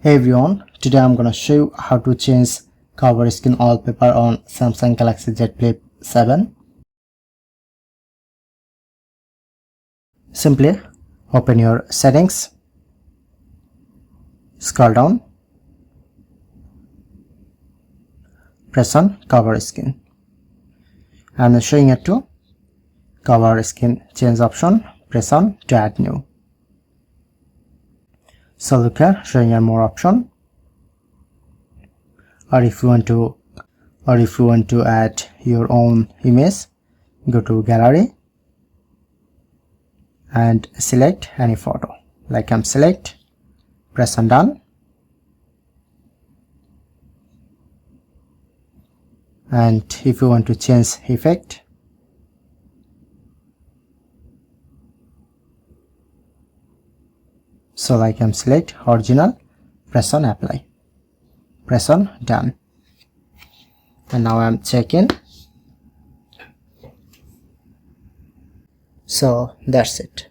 Hey everyone, today I'm gonna show you how to change cover screen wallpaper on Samsung Galaxy Z Flip 7. Simply open your settings, scroll down, press on cover screen. I'm showing it to cover screen change option, press on to add new. So look here, showing you more option. Or if you want to add your own image, go to gallery and select any photo. Like I'm select, press on done. And if you want to change effect, so like I'm select original, press on apply, press on done. And now I'm checking. So that's it.